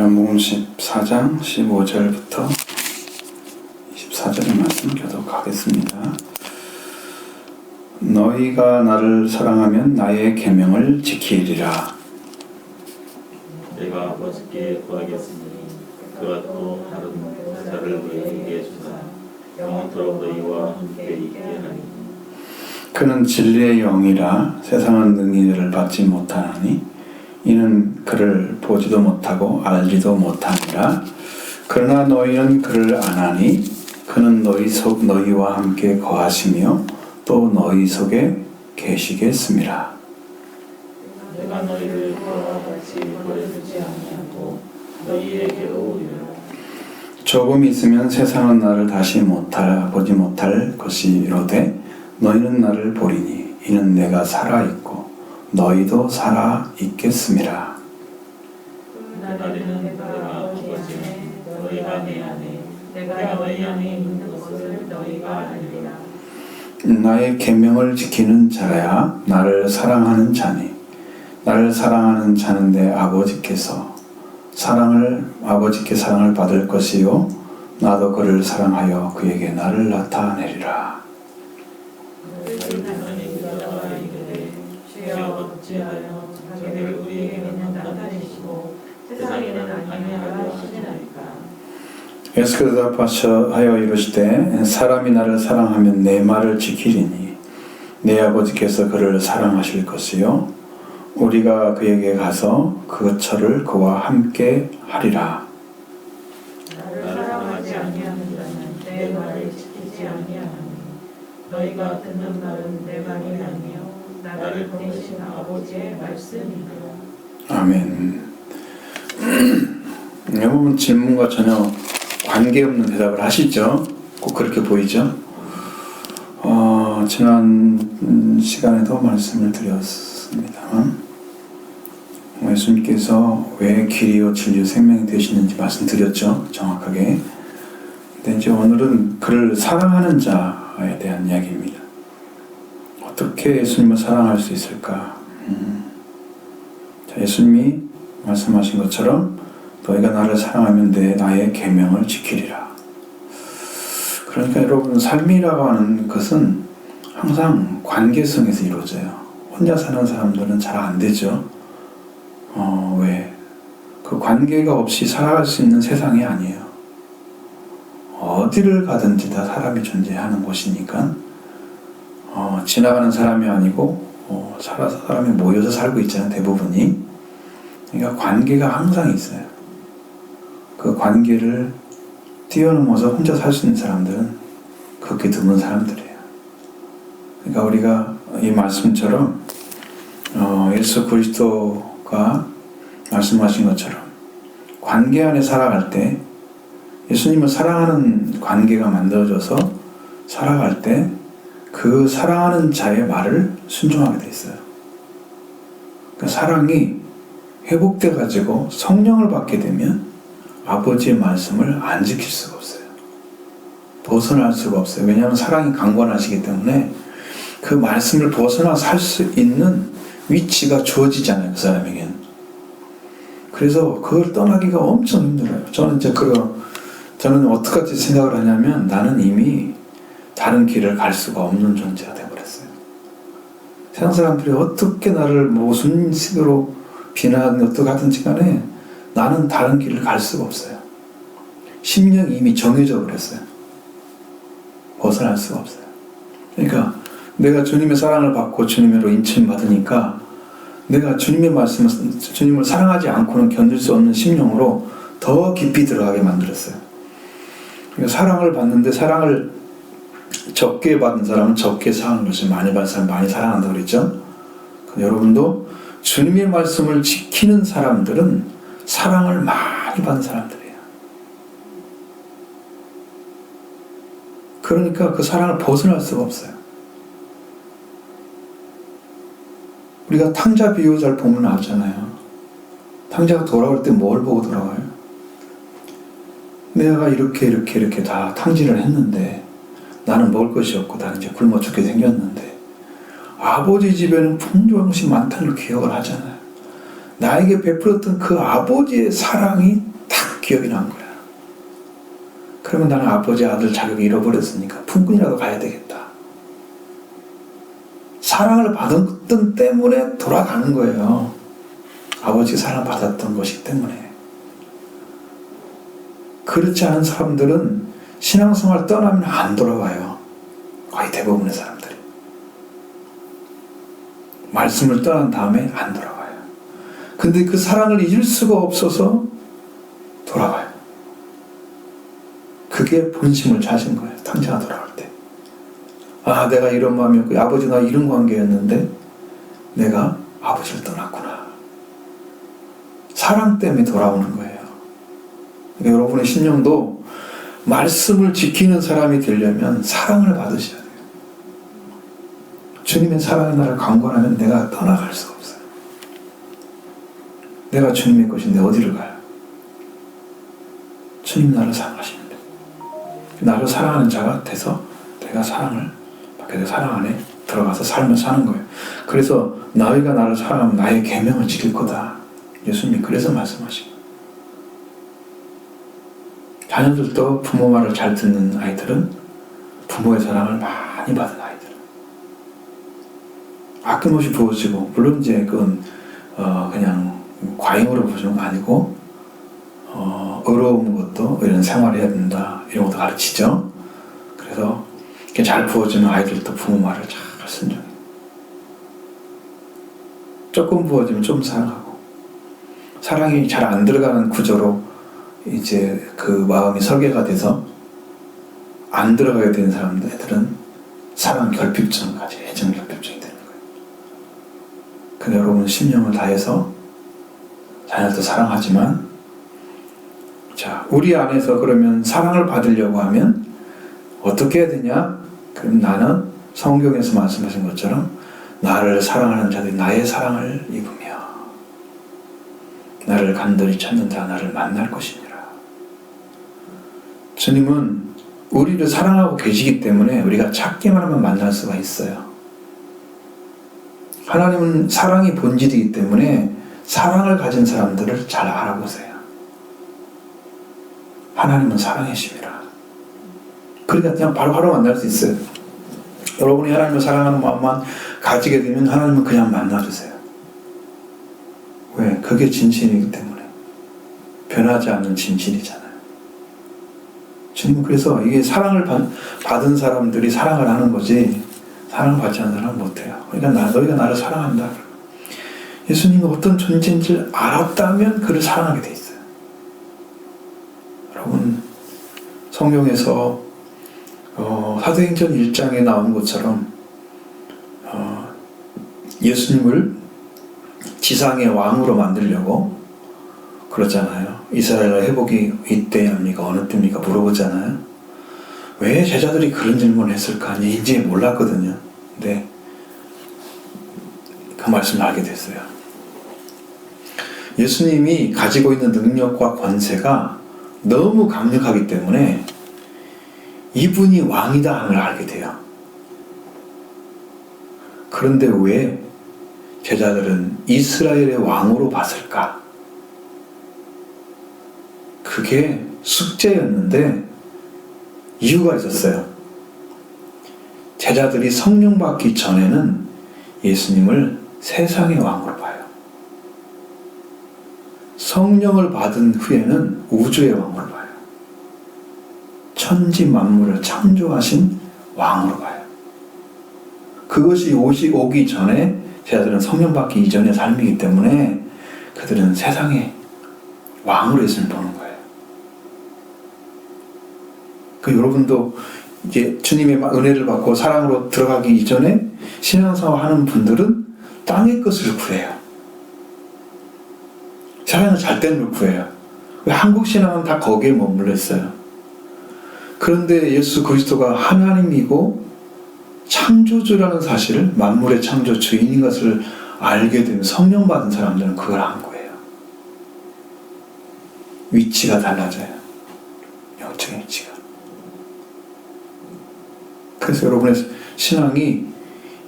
요한복음 14장 15절부터 24절의 말씀 교독하겠습니다. 너희가 나를 사랑하면 나의 계명을 지키리라. 내가 아버지께 구하겠으니 그가 또 다른 자를 너희에게 주사 영원토록 너희와 함께 있게 하리니 그는 진리의 영이라 세상은 능히 그를 받지 못하나니 이는 그를 보지도 못하고 알지도 못하니라. 그러나 너희는 그를 아나니 그는 너희와 함께 거하시며 또 너희 속에 계시겠습니다. 내가 너희를 그와 같이 버려두지 아니하고 너희에게로 오리라. 조금 있으면 세상은 나를 다시 보지 못할 것이로되 너희는 나를 보리니 이는 내가 살아있고 너희도 살아있겠습니다. 그날에는 내가 아버지에 너희가 내 안에 내가 너희 안에 있는 것을 너희가 알리라. 나의 계명을 지키는 자야 나를 사랑하는 자니 나를 사랑하는 자는데 아버지께 사랑을 받을 것이요 나도 그를 사랑하여 그에게 나를 나타내리라. 어찌하여 자기를 우리에게는 나타내시고 세상에는 아니하려 하시나이까. 예수께서 대답하여 이르시되 사람이 나를 사랑하면 내 말을 지키리니 내 아버지께서 그를 사랑하실 것이요 우리가 그에게 가서 그처를 그와 함께 하리라. 나를 사랑하지 아니하는 자는 내 말을 지키지 아니하나니 너희가 듣는 말은 내 말이 아니요 나를 보내신 아버지의 말씀이니라. 아멘. 여러분 질문과 전혀 관계없는 대답을 하시죠? 꼭 그렇게 보이죠? 지난 시간에도 말씀을 드렸습니다만 예수님께서 왜 길이요 진리요 생명이 되시는지 말씀드렸죠? 정확하게. 근데 이제 오늘은 그를 사랑하는 자에 대한 이야기입니다. 어떻게 예수님을 사랑할 수 있을까? 자, 예수님이 말씀하신 것처럼 너희가 나를 사랑하면 나의 계명을 지키리라. 그러니까 여러분 삶이라고 하는 것은 항상 관계성에서 이루어져요. 혼자 사는 사람들은 잘 안 되죠. 왜? 그 관계가 없이 살아갈 수 있는 세상이 아니에요. 어디를 가든지 다 사람이 존재하는 곳이니까 지나가는 사람이 아니고 사람이 모여서 살고 있잖아요. 대부분이. 그러니까 관계가 항상 있어요. 그 관계를 뛰어넘어서 혼자 살 수 있는 사람들은 그렇게 드문 사람들이에요. 그러니까 우리가 이 말씀처럼 예수 그리스도가 말씀하신 것처럼 관계 안에 살아갈 때 예수님을 사랑하는 관계가 만들어져서 살아갈 때 그 사랑하는 자의 말을 순종하게 돼 있어요. 그 사랑이 회복돼 가지고 성령을 받게 되면 아버지의 말씀을 안 지킬 수가 없어요. 벗어날 수가 없어요. 왜냐하면 사랑이 강권하시기 때문에 그 말씀을 벗어나 살 수 있는 위치가 주어지잖아요. 그 사람에게는. 그래서 그걸 떠나기가 엄청 힘들어요. 저는 어떻게 생각을 하냐면 나는 이미 다른 길을 갈 수가 없는 존재가 되어버렸어요. 세상 사람들이 어떻게 나를 무슨 식으로 비난하든 어떻게 하든지 간에 나는 다른 길을 갈 수가 없어요. 심령이 이미 정해져 버렸어요. 벗어날 수가 없어요. 그러니까 내가 주님의 사랑을 받고 주님으로 인침 받으니까 내가 주님의 말씀을 주님을 사랑하지 않고는 견딜 수 없는 심령으로 더 깊이 들어가게 만들었어요. 그러니까 사랑을 받는데 사랑을 적게 받은 사람은 적게 사랑하는 것을 많이 받은 사람은 많이 사랑한다고 그랬죠? 여러분도 주님의 말씀을 지키는 사람들은 사랑을 많이 받은 사람들이에요. 그러니까 그 사랑을 벗어날 수가 없어요. 우리가 탕자 비유 잘 보면 알잖아요. 탕자가 돌아올 때 뭘 보고 돌아와요? 내가 이렇게 다 탕진을 했는데 나는 먹을 것이 없고 나는 이제 굶어 죽게 생겼는데 아버지 집에는 풍족이 많다는 걸 기억을 하잖아요. 나에게 베풀었던 그 아버지의 사랑이 기억이 난 거야. 그러면 나는 아버지 아들 자격을 잃어버렸으니까 품꾼이라도 가야 되겠다. 사랑을 받았던 때문에 돌아가는 거예요. 아버지 사랑을 받았던 것이기 때문에. 그렇지 않은 사람들은 신앙생활 떠나면 안 돌아와요. 거의 대부분의 사람들이. 말씀을 떠난 다음에 안 돌아와요. 근데 그 사랑을 잊을 수가 없어서 돌아와요. 그게 본심을 찾은 거예요. 당자가 돌아올 때. 아, 내가 이런 마음이었고 아버지 나 이런 관계였는데 내가 아버지를 떠났구나. 사랑 때문에 돌아오는 거예요. 그러니까 여러분의 신령도 말씀을 지키는 사람이 되려면 사랑을 받으셔야 돼요. 주님의 사랑의 나를 강권하면 내가 떠나갈 수가 없어요. 내가 주님의 것인데 어디를 가요? 주님 나를 사랑하시는데 나를 사랑하는 자가 돼서 내가 사랑을 받게 돼 사랑 안에 들어가서 삶을 사는 거예요. 그래서 너희가 나를 사랑하면 나의 계명을 지킬 거다. 예수님이 그래서 말씀하시고 자녀들도 부모 말을 잘 듣는 아이들은 부모의 사랑을 많이 받은 아이들. 아낌없이 부어지고 물론 이제 그건 그냥 과잉으로 부어주는 거 아니고 어려운 것도 이런 생활해야 된다 이런 것도 가르치죠. 그래서 이렇게 잘 부어주는 아이들도 부모 말을 잘 순종해요. 조금 부어지면 좀 사랑하고 사랑이 잘 안 들어가는 구조로 이제 그 마음이 설계가 돼서 안 들어가게 되는 사람들은 사랑 결핍증을 가지고 애정 결핍증이 되는 거예요. 근데 여러분 심령을 다해서 자녀도 사랑하지만 자, 우리 안에서 그러면 사랑을 받으려고 하면 어떻게 해야 되냐? 그럼 나는 성경에서 말씀하신 것처럼 나를 사랑하는 자들이 나의 사랑을 입으며 나를 간절히 찾는 자 나를 만날 것이니라. 주님은 우리를 사랑하고 계시기 때문에 우리가 찾기만 하면 만날 수가 있어요. 하나님은 사랑이 본질이기 때문에 사랑을 가진 사람들을 잘 알아보세요. 하나님은 사랑이십니다. 그러니까 그냥 바로 만날 수 있어요. 여러분이 하나님을 사랑하는 마음만 가지게 되면 하나님은 그냥 만나주세요. 왜? 그게 진실이기 때문에. 변하지 않는 진실이잖아요. 주님은 그래서 이게 사랑을 받은 사람들이 사랑을 하는 거지 사랑을 받지 않는 사람은 못해요. 그러니까 너희가 나를 사랑한다. 예수님이 어떤 존재인지 알았다면 그를 사랑하게 돼 있어요. 여러분 성경에서 사도행전 1장에 나온 것처럼 예수님을 지상의 왕으로 만들려고 그러잖아요. 이스라엘 회복이 이때입니까? 어느 때입니까? 물어보잖아요. 왜 제자들이 그런 질문을 했을까? 이제 몰랐거든요. 근데 그 말씀을 알게 됐어요. 예수님이 가지고 있는 능력과 권세가 너무 강력하기 때문에 이분이 왕이다 하는 걸 알게 돼요. 그런데 왜 제자들은 이스라엘의 왕으로 봤을까? 그게 숙제였는데 이유가 있었어요. 제자들이 성령 받기 전에는 예수님을 세상의 왕으로 봐요. 성령을 받은 후에는 우주의 왕으로 봐요. 천지 만물을 창조하신 왕으로 봐요. 그것이 오기 전에 제자들은 성령 받기 이전의 삶이기 때문에 그들은 세상의 왕으로 예수님을 보는 거예요. 여러분도 이제 주님의 은혜를 받고 사랑으로 들어가기 이전에 신앙생활 하는 분들은 땅의 것을 구해요. 세상을 잘 되는 걸 구해요. 왜 한국 신앙은 다 거기에 머물러 있어요. 그런데 예수 그리스도가 하나님이고 창조주라는 사실을 만물의 창조 주인인 것을 알게 되면 성령 받은 사람들은 그걸 안 거예요. 위치가 달라져요. 영적인 위치가. 그래서 여러분의 신앙이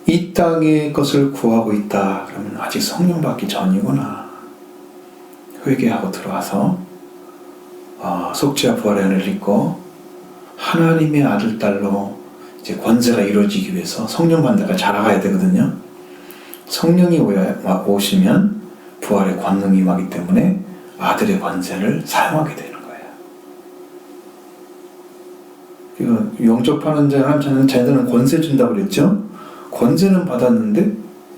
이 땅의 것을 구하고 있다 그러면 아직 성령 받기 전이구나. 회개하고 들어와서 속죄와 부활의 은혜를 입고 하나님의 아들, 딸로 이제 권세가 이루어지기 위해서 성령 받다가 자라가야 되거든요. 성령이 오시면 부활의 권능이 임하기 때문에 아들의 권세를 사용하게 되는 거예요. 영접하는 자는 자들은 권세 준다고 그랬죠. 권세는 받았는데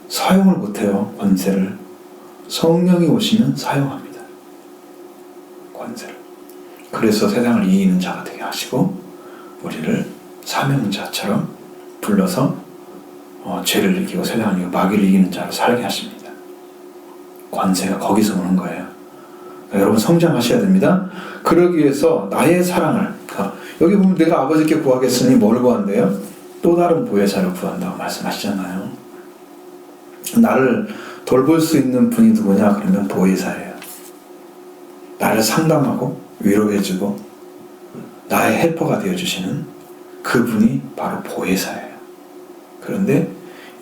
사용을 못해요. 권세를. 성령이 오시면 사용합니다. 권세를. 그래서 세상을 이기는 자가 되게 하시고 우리를 사명자처럼 불러서 죄를 이기고 세상을 이기고 마귀를 이기는 자로 살게 하십니다. 권세가 거기서 오는 거예요. 그러니까 여러분 성장하셔야 됩니다. 그러기 위해서 나의 사랑을 여기 보면 내가 아버지께 구하겠으니 뭘 구한대요? 또 다른 보혜사를 구한다고 말씀하시잖아요. 나를 돌볼 수 있는 분이 누구냐? 그러면 보혜사예요. 나를 상담하고 위로해주고 나의 헬퍼가 되어주시는 그분이 바로 보혜사예요. 그런데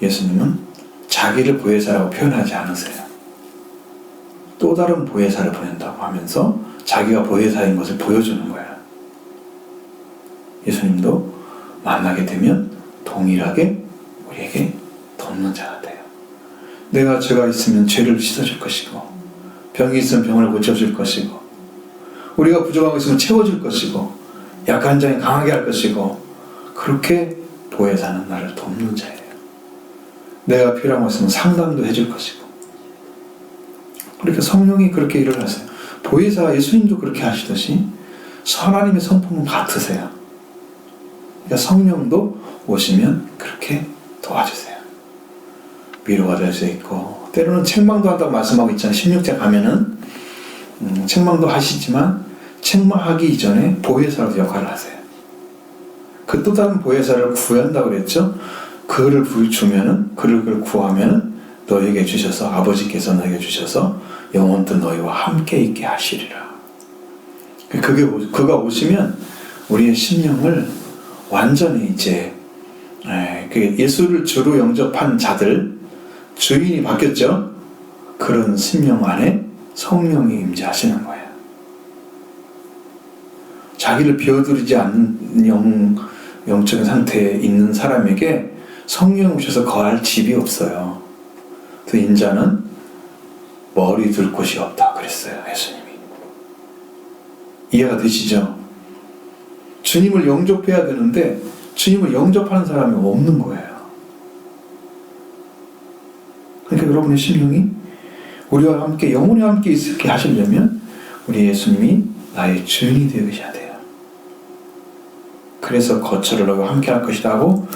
예수님은 자기를 보혜사라고 표현하지 않으세요. 또 다른 보혜사를 보낸다고 하면서 자기가 보혜사인 것을 보여주는 거예요. 예수님도 만나게 되면 동일하게 우리에게 돕는 자가 돼요. 내가 죄가 있으면 죄를 씻어줄 것이고 병이 있으면 병을 고쳐줄 것이고 우리가 부족한 것 있으면 채워줄 것이고 약한 자는 강하게 할 것이고 그렇게 보혜사는 나를 돕는 자예요. 내가 필요한 것 있으면 상담도 해줄 것이고 그러니까 성령이 그렇게 일을 하세요. 보혜사 예수님도 그렇게 하시듯이 하나님의 성품은 같으세요. 그러니까 성령도 오시면 그렇게 도와주세요. 위로가 될 수 있고 때로는 책망도 한다고 말씀하고 있잖아요. 16장 가면은 책망도 하시지만 책망하기 이전에 보혜사로 역할을 하세요. 그 또 다른 보혜사를 구한다고 그랬죠. 그를 주면은 그를 구하면은 너에게 주셔서 아버지께서 너에게 주셔서 영원토록 너희와 함께 있게 하시리라. 그가 오시면 우리의 심령을 완전히 이제 예수를 주로 영접한 자들 주인이 바뀌었죠. 그런 심령 안에 성령이 임재하시는 거예요. 자기를 비워두지 않는 영적인 상태에 있는 사람에게 성령 오셔서 거할 집이 없어요. 그 인자는 머리 둘 곳이 없다 그랬어요. 예수님이. 이해가 되시죠? 주님을 영접해야 되는데 주님을 영접하는 사람이 없는 거예요. 그러니까 여러분의 심령이 우리와 함께 영원히 함께 있게 하시려면 우리 예수님이 나의 주인이 되어 계셔야 돼요. 그래서 거처를 너와 함께 할 것이다 하고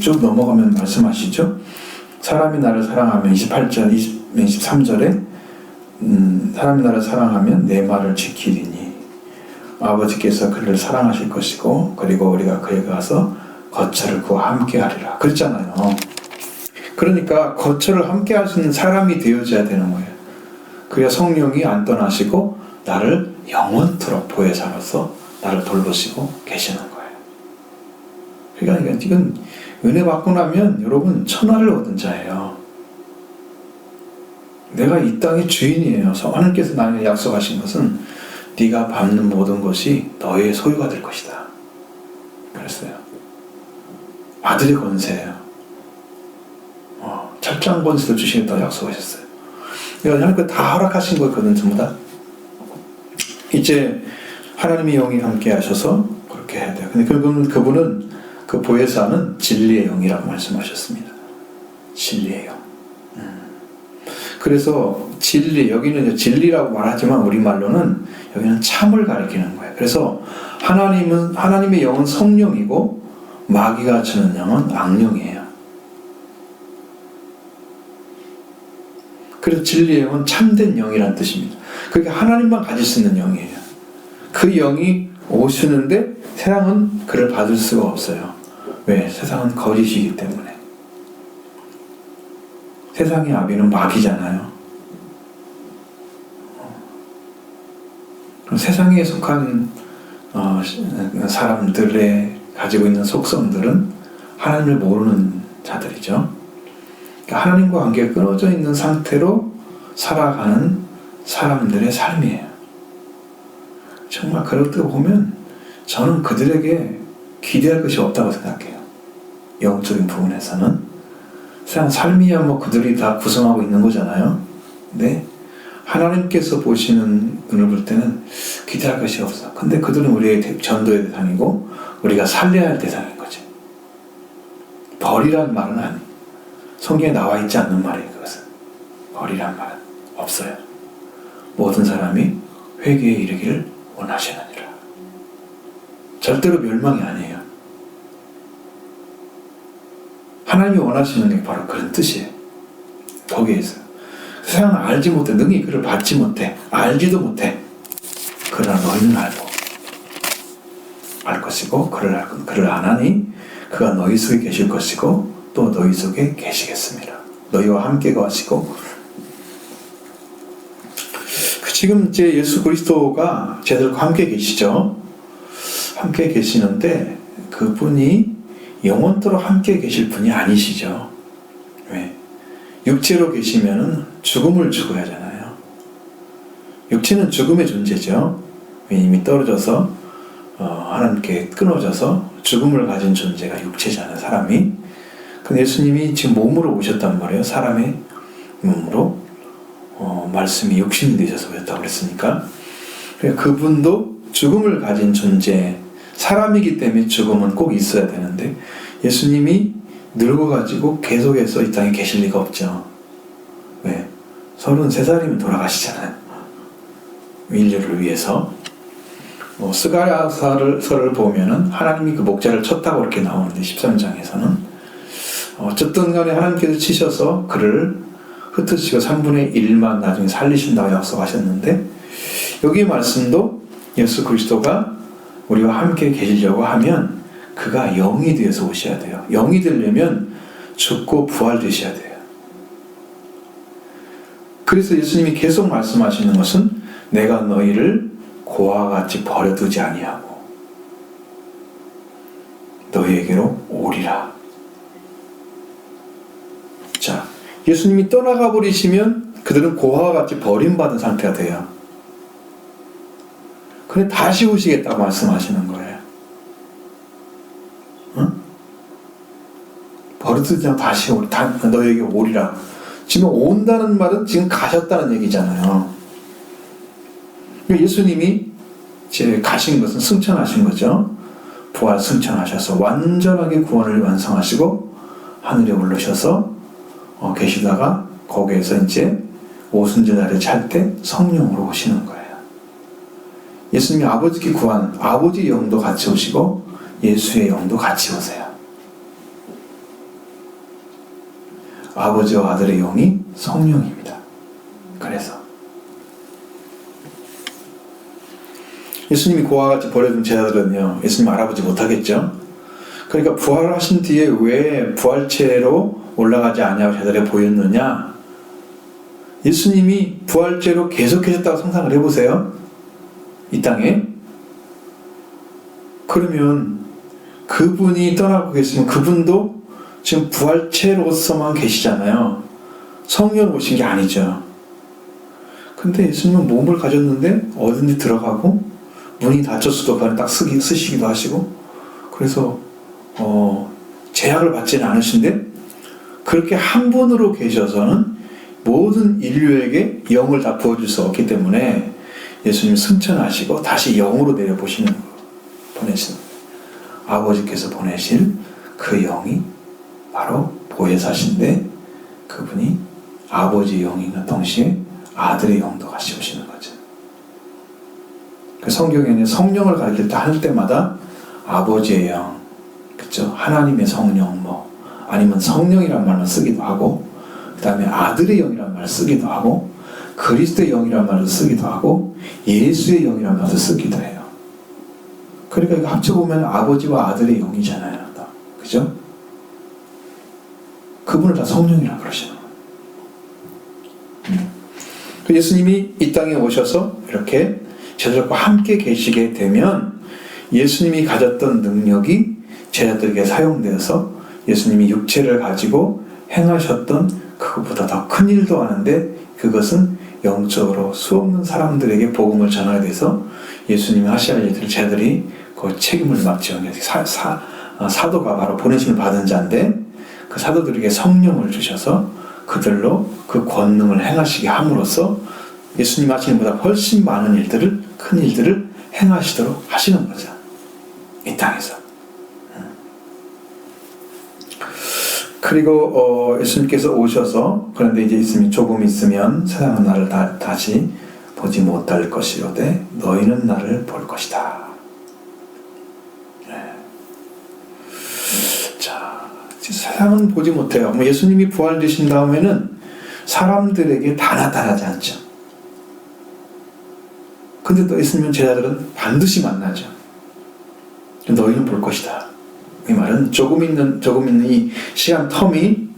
쭉 넘어가면 말씀하시죠. 사람이 나를 사랑하면 28절, 23절에 사람이 나를 사랑하면 내 말을 지키리니 아버지께서 그를 사랑하실 것이고 그리고 우리가 그에게 가서 거처를 그와 함께 하리라 그랬잖아요. 그러니까 거처를 함께 할 수 있는 사람이 되어져야 되는 거예요. 그래야 성령이 안 떠나시고 나를 영원토록 보혜사로서 나를 돌보시고 계시는 거예요. 그러니까 이건 은혜 받고 나면 여러분 천하를 얻은 자예요. 내가 이 땅의 주인이에요. 하나님께서 나에게 약속하신 것은 네가 밟는 모든 것이 너의 소유가 될 것이다. 그랬어요. 아들의 권세예요. 철장 권세도 주시겠다고 약속하셨어요. 그러니까 하나님께 다 허락하신 거거든 전부 다. 이제 하나님의 영이 함께 하셔서 그렇게 해야 돼요. 근데 그분은 그 보혜사는 진리의 영이라고 말씀하셨습니다. 진리의 영. 그래서 진리, 여기는 진리라고 말하지만 우리말로는 여기는 참을 가리키는 거예요. 그래서 하나님의 영은 성령이고 마귀가 주는 영은 악령이에요. 그래서 진리의 영은 참된 영이라는 뜻입니다. 그게 하나님만 가질 수 있는 영이에요. 그 영이 오시는데 세상은 그를 받을 수가 없어요. 왜? 세상은 거짓이기 때문에. 세상의 아비는 마귀잖아요. 그럼 세상에 속한 사람들의 가지고 있는 속성들은 하나님을 모르는 자들이죠. 그러니까 하나님과 관계가 끊어져 있는 상태로 살아가는 사람들의 삶이에요. 정말 그럴 때 보면 저는 그들에게 기대할 것이 없다고 생각해요. 영적인 부분에서는. 세상 삶이야 뭐 그들이 다 구성하고 있는 거잖아요. 근데 하나님께서 보시는 눈을 볼 때는 기대할 것이 없어. 근데 그들은 우리의 전도의 대상이고 우리가 살려야 할 대상인 거지. 버리란 말은 아니. 성경에 나와 있지 않는 말이에요. 그것은. 버리란 말은 없어요. 모든 사람이 회개에 이르기를 원하시느니라. 절대로 멸망이 아니에요. 하나님이 원하시는 게 바로 그런 뜻이에요. 거기에 있어요. 세상은 알지 못해. 능히 그를 받지 못해. 알지도 못해. 그러나 너희는 알고 알 것이고 그를 안 하니 그가 너희 속에 계실 것이고 또 너희 속에 계시겠습니다. 너희와 함께 가시고. 지금 이제 예수 그리스도가 저희들과 함께 계시죠. 함께 계시는데 그분이 영원토록 함께 계실 분이 아니시죠. 왜? 육체로 계시면은 죽음을 죽어야 하잖아요. 육체는 죽음의 존재죠. 이미 떨어져서 하나님께 끊어져서 죽음을 가진 존재가 육체잖아요. 사람이. 근데 예수님이 지금 몸으로 오셨단 말이에요. 사람의 몸으로. 말씀이 육신이 되셔서 오셨다고 그랬으니까. 그분도 죽음을 가진 존재, 사람이기 때문에 죽음은 꼭 있어야 되는데 예수님이 늙어가지고 계속해서 이 땅에 계실 리가 없죠. 왜? 33살이면 돌아가시잖아요. 인류를 위해서. 스가랴서를 보면은 하나님이 그 목자를 쳤다고 이렇게 나오는데 13장에서는 어쨌든 간에 하나님께서 치셔서 그를 흩으시고 3분의 1만 나중에 살리신다고 약속하셨는데 여기 말씀도 예수 그리스도가 우리와 함께 계시려고 하면 그가 영이 되어서 오셔야 돼요. 영이 되려면 죽고 부활되셔야 돼요. 그래서 예수님이 계속 말씀하시는 것은 내가 너희를 고아와 같이 버려두지 아니하고 너희에게로 오리라. 자, 예수님이 떠나가 버리시면 그들은 고아와 같이 버림받은 상태가 돼요. 그래 다시 오시겠다고 말씀하시는 거예요. 응? 버려두지 않고 다시 너에게 오리라. 지금 온다는 말은 지금 가셨다는 얘기잖아요. 예수님이 이제 가신 것은 승천하신 거죠. 부활 승천하셔서 완전하게 구원을 완성하시고 하늘에 올르셔서 계시다가 거기에서 이제 오순절날에 찰 때 성령으로 오시는 거예요. 예수님이 아버지께 구한 아버지의 영도 같이 오시고 예수의 영도 같이 오세요. 아버지와 아들의 영이 성령입니다. 그래서 예수님이 고아와 같이 버려둔 제자들은요, 예수님 알아보지 못하겠죠. 그러니까 부활하신 뒤에 왜 부활체로 올라가지 않냐고 제자들에 보였느냐. 예수님이 부활체로 계속 계셨다고 상상을 해보세요. 이 땅에. 그러면 그분이 떠나고 계시면 그분도 지금 부활체로서만 계시잖아요. 성령 오신 게 아니죠. 근데 예수님은 몸을 가졌는데 어딘지 들어가고 문이 닫혔어도 그냥 딱 쓰시기도 하시고 그래서 제약을 받지는 않으신데 그렇게 한 분으로 계셔서는 모든 인류에게 영을 다 부어줄 수 없기 때문에 예수님 승천하시고 다시 영으로 내려보시는 보내신 아버지께서 보내실 그 영이 바로 보혜사신데 그분이 아버지의 영이나 동시에 아들의 영도 같이 오시는 거죠. 그 성경에는 성령을 가르칠 때 할 때마다 아버지의 영, 그렇죠? 하나님의 성령 아니면 성령이란 말만 쓰기도 하고 그 다음에 아들의 영이란 말을 쓰기도 하고 그리스도의 영이란 말을 쓰기도 하고 예수의 영이란 말을 쓰기도 해요. 그러니까 이거 합쳐보면 아버지와 아들의 영이잖아요. 그죠? 그분을 다 성령이라고 그러시는 거예요. 예수님이 이 땅에 오셔서 이렇게 제자들과 함께 계시게 되면 예수님이 가졌던 능력이 제자들에게 사용되어서 예수님이 육체를 가지고 행하셨던 그것보다 더 큰 일도 하는데 그것은 영적으로 수없는 사람들에게 복음을 전하게 돼서 예수님이 하셔야 할 일들을 제자들이 그 책임을 막 지어요. 사도가 바로 보내심을 받은 자인데 그 사도들에게 성령을 주셔서 그들로 그 권능을 행하시게 함으로써 예수님 하시는 것보다 훨씬 많은 일들을, 큰 일들을 행하시도록 하시는 거죠. 이 땅에서. 그리고 예수님께서 오셔서 그런데 이제 조금 있으면 세상은 나를 다시 보지 못할 것이로되 너희는 나를 볼 것이다. 자, 세상은 보지 못해요. 예수님이 부활되신 다음에는 사람들에게 다 나타나지 않죠. 근데 또 예수님 제자들은 반드시 만나죠. 너희는 볼 것이다. 이 말은 조금 있는 이 시간 텀이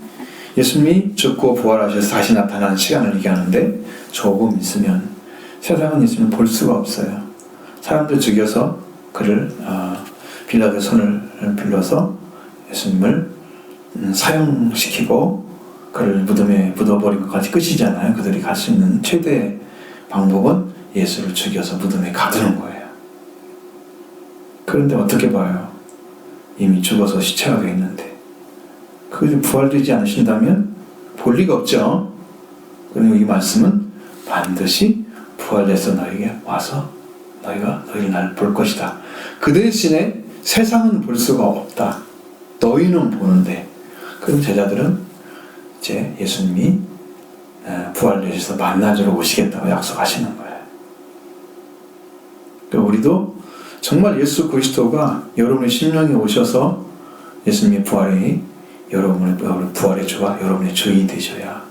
예수님이 죽고 부활하셔서 다시 나타나는 시간을 얘기하는데 조금 있으면 세상은 예수님을 볼 수가 없어요. 사람들 죽여서 그를 빌라도의 손을 빌려서 예수님을 사형시키고 그를 무덤에 묻어버린 것까지 끝이잖아요. 그들이 갈 수 있는 최대 방법은 예수를 죽여서 무덤에 가두는 거예요. 그런데 어떻게 봐요? 이미 죽어서 시체가 되어 있는데 그것이 부활되지 않으신다면 볼 리가 없죠. 그리고 이 말씀은 반드시 부활해서 너에게 와서 너희를 나를 볼 것이다. 그 대신에 세상은 볼 수가 없다. 너희는 보는데 그럼 제자들은 이제 예수님이 부활되셔서 만나주러 오시겠다고 약속하시는 거예요. 그러니까 우리도 정말 예수 그리스도가 여러분의 심령에 오셔서 예수님의 부활이 여러분의 부활의 주가 여러분의 주인이 되셔야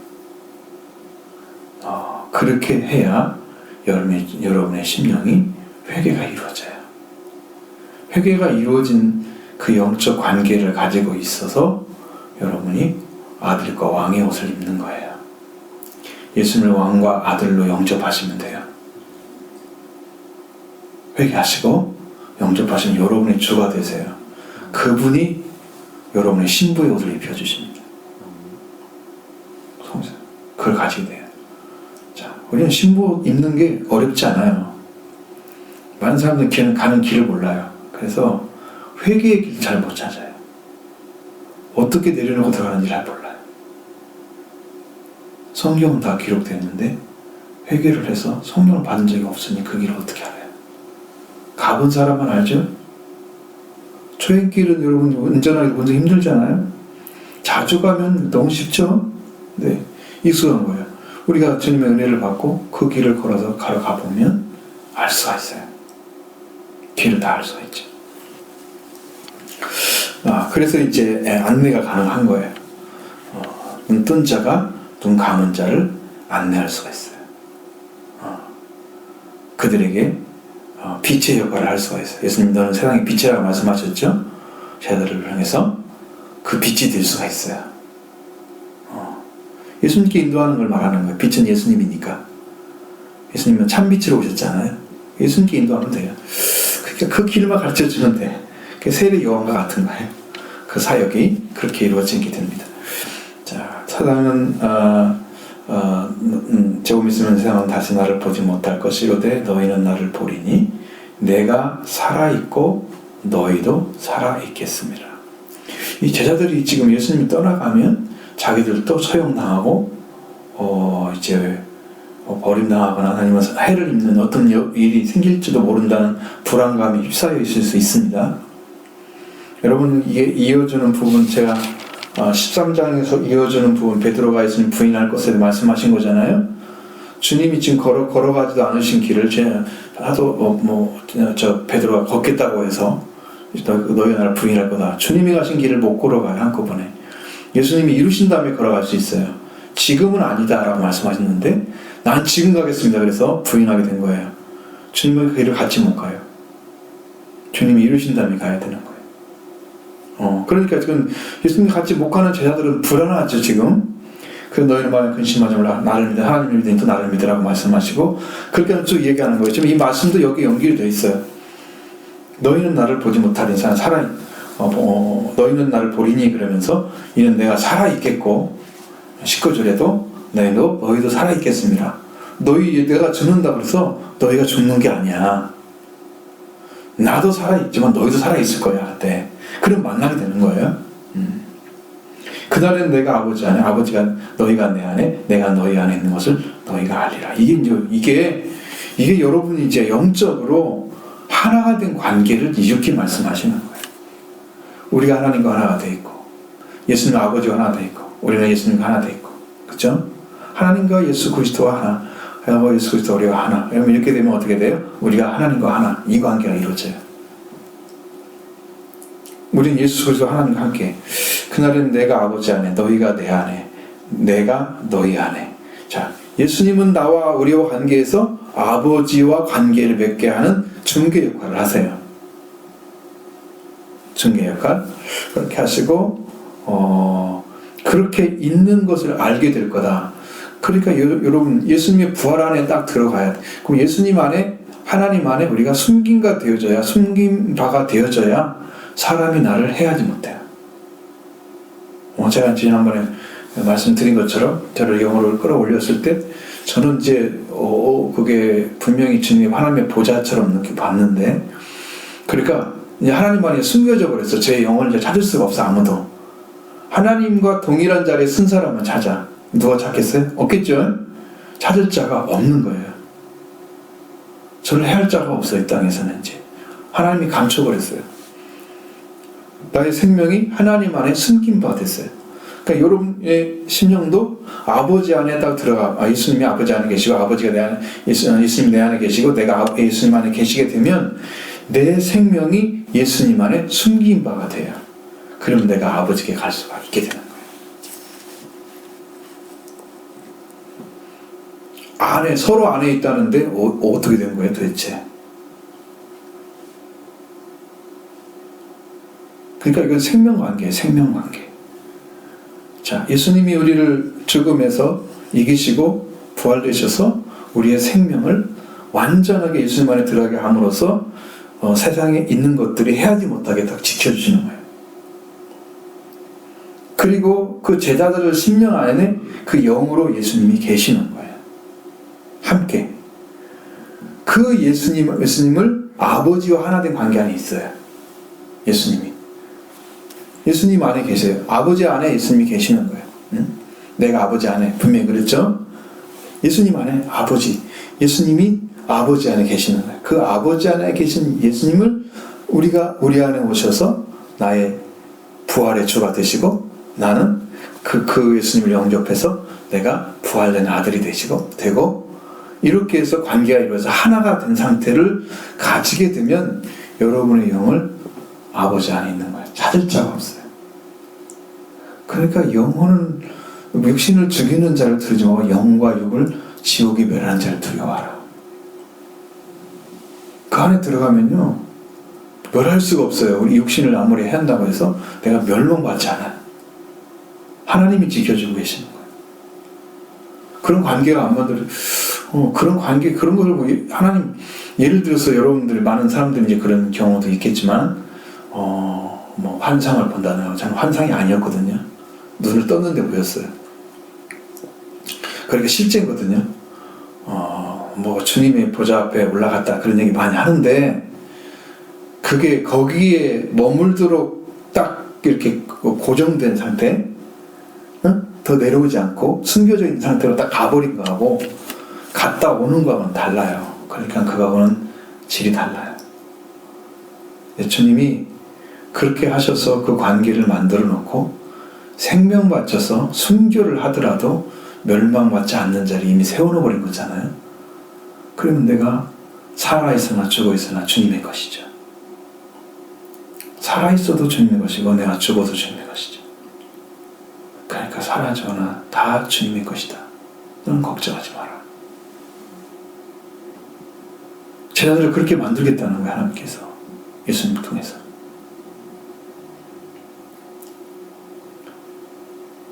그렇게 해야 여러분의 심령이 회개가 이루어져요. 회개가 이루어진 그 영적 관계를 가지고 있어서 여러분이 아들과 왕의 옷을 입는 거예요. 예수님을 왕과 아들로 영접하시면 돼요. 회개하시고 영접하시면 여러분의 주가 되세요. 그분이 여러분의 신부의 옷을 입혀주십니다. 그걸 가지게 돼요. 자, 우리는 신부 입는 게 어렵지 않아요. 많은 사람들은 가는 길을 몰라요. 그래서 회개의 길 잘 못 찾아요. 어떻게 내려놓고 들어가는지 잘 몰라요. 성경은 다 기록되어 있는데 회개를 해서 성령을 받은 적이 없으니 그 길을 어떻게 알아요? 가본 사람은 알죠? 초행길은 여러분 운전하기 굉장히 힘들잖아요. 자주 가면 너무 쉽죠? 네, 익숙한 거예요. 우리가 주님의 은혜를 받고 그 길을 걸어서 가보면 알 수가 있어요. 길을 다 알 수가 있죠. 그래서 이제 안내가 가능한 거예요. 눈 뜬 자가 눈 감은 자를 안내할 수가 있어요. 그들에게 빛의 역할을 할 수가 있어요. 예수님 너는 세상의 빛이라고 말씀하셨죠? 제자들을 향해서 그 빛이 될 수가 있어요. 예수님께 인도하는 걸 말하는 거예요. 빛은 예수님이니까. 예수님은 참빛으로 오셨잖아요. 예수님께 인도하면 돼요. 그러니까 그 길만 가르쳐주면 돼. 그 세례 요한과 같은 거예요. 그 사역이 그렇게 이루어지게 됩니다. 자, 사단은 조금 있으면 세상은 다시 나를 보지 못할 것이로되 너희는 나를 보리니 내가 살아있고 너희도 살아있겠습니다. 이 제자들이 지금 예수님이 떠나가면 자기들도 처형당하고 이제 버림당하거나 아니면 해를 입는 어떤 일이 생길지도 모른다는 불안감이 휩싸여 있을 수 있습니다. 여러분 이게 이어주는 부분 제가 13장에서 이어주는 부분 베드로가 예수님 부인할 것에 말씀하신 거잖아요. 주님이 지금 걸어가지도 않으신 길을 하도 베드로가 걷겠다고 해서 너희가 나를 부인할 거다. 주님이 가신 길을 못 걸어가요 한꺼번에. 예수님이 이루신 다음에 걸어갈 수 있어요. 지금은 아니다라고 말씀하셨는데 난 지금 가겠습니다. 그래서 부인하게 된 거예요. 주님의 그 길을 같이 못 가요. 주님이 이루신 다음에 가야 되는 거예요. 그러니까 지금 예수님 같이 못 가는 제자들은 불안하죠 지금. 그래서 너희는 마음에 근심하지 말라. 나를 믿어. 하나님을 믿으니 또 나를 믿으라고 말씀하시고 그렇게 쭉 얘기하는 거예요. 지금 이 말씀도 여기 연결이 되어 있어요. 너희는 나를 보지 못할 인상 너희는 나를 보리니 그러면서 이는 내가 살아있겠고 19절에도 너희도 살아있겠습니다. 내가 죽는다 그래서 너희가 죽는 게 아니야. 나도 살아있지만 너희도 살아있을 거야. 그때 그런 만나게 되는 거예요. 그날은 내가 아버지 안에, 아버지가 너희가 내 안에, 내가 너희 안에 있는 것을 너희가 알리라. 이게 여러분이 이제 영적으로 하나가 된 관계를 이렇게 말씀하시는 거예요. 우리가 하나님과 하나가 돼 있고, 예수님과 아버지가 하나 돼 있고, 우리는 예수님과 하나 돼 있고, 그렇죠? 하나님과 예수 그리스도와 하나, 하나님과 예수 그리스도 우리가 하나. 여러분 이렇게 되면 어떻게 돼요? 우리가 하나님과 하나, 이 관계가 이루어져요. 우리는 예수 그리스도 하나님과 함께. 그날은 내가 아버지 안에, 너희가 내 안에, 내가 너희 안에. 자, 예수님은 나와 우리와 관계에서 아버지와 관계를 맺게 하는 중개 역할을 하세요. 중개 역할 그렇게 하시고 그렇게 있는 것을 알게 될 거다. 그러니까 여러분 예수님의 부활 안에 딱 들어가야 돼. 그럼 예수님 안에 하나님 안에 우리가 숨긴 바가 되어져야 사람이 나를 해하지 못해요. 제가 지난번에 말씀드린 것처럼 저를 영어로 끌어올렸을 때 저는 이제 그게 분명히 주님 하나님의 보좌처럼 이렇게 봤는데, 그러니까 이제 하나님 안에 숨겨져 버렸어. 제 영혼을 이제 찾을 수가 없어. 아무도. 하나님과 동일한 자리에 쓴 사람만 찾아. 누가 찾겠어요? 없겠죠? 찾을 자가 없는 거예요. 저를 해할 자가 없어요. 이 땅에서는 이제 하나님이 감춰버렸어요. 나의 생명이 하나님 안에 숨긴 바 됐어요. 그러니까 여러분의 심령도 아버지 안에 딱 들어가. 예수님이 아버지 안에 계시고, 아버지가 내 안에, 예수님이 내 안에 계시고, 내가 예수님 안에 계시게 되면 내 생명이 예수님 안에 숨긴 바가 돼요. 그러면 내가 아버지께 갈 수가 있게 되는 거예요. 서로 안에 있다는데 어떻게 된 거예요 도대체? 그러니까 이건 생명관계예요. 생명관계. 자, 예수님이 우리를 죽음에서 이기시고 부활되셔서 우리의 생명을 완전하게 예수님 안에 들어가게 함으로써 세상에 있는 것들이 해하지 못하게 딱 지켜주시는 거예요. 그리고 그 제자들의 심령 안에 그 영으로 예수님이 계시는 거예요. 함께. 그 예수님을 아버지와 하나 된 관계 안에 있어요. 예수님 안에 계세요. 아버지 안에 예수님이 계시는 거예요. 응? 내가 아버지 안에 분명히 그랬죠? 예수님 안에 아버지, 예수님이 아버지 안에 계시는 거예요. 그 아버지 안에 계신 예수님을 우리가 우리 안에 오셔서 나의 부활의 주가 되시고, 나는 그 예수님을 영접해서 내가 부활된 아들이 되고, 이렇게 해서 관계가 이루어져서 하나가 된 상태를 가지게 되면 여러분의 영을 아버지 안에 있는 거예요. 찾을 자가 없어요. 그러니까 영혼은 육신을 죽이는 자를 두려워하지 말고 영과 육을 지옥에 멸하는 자를 두려워하라. 그 안에 들어가면요 멸할 수가 없어요. 우리 육신을 아무리 해야 한다고 해서 내가 멸망받지 않아요. 하나님이 지켜주고 계시는 거예요. 그런 관계가 안 만들어요. 그런 관계, 그런 걸 하나님, 예를 들어서 여러분들 많은 사람들이 이제 그런 경우도 있겠지만 뭐 환상을 본다는, 저는 환상이 아니었거든요. 눈을 떴는데 보였어요. 그러니까 실제거든요. 뭐 주님의 보좌 앞에 올라갔다 그런 얘기 많이 하는데, 그게 거기에 머물도록 딱 이렇게 고정된 상태, 더 내려오지 않고 숨겨져 있는 상태로 딱 가버린 거하고 갔다 오는 거하고는 달라요. 그러니까 그거하고는 질이 달라요. 주님이 그렇게 하셔서 그 관계를 만들어 놓고 생명 바쳐서 순교를 하더라도 멸망받지 않는 자리 이미 세워놓은 거잖아요. 그러면 내가 살아있으나 죽어있으나 주님의 것이죠. 살아있어도 주님의 것이고 내가 죽어도 주님의 것이죠. 그러니까 살아져나 다 주님의 것이다. 너는 걱정하지 마라. 제자들을 그렇게 만들겠다는 거예요. 하나님께서 예수님을 통해서.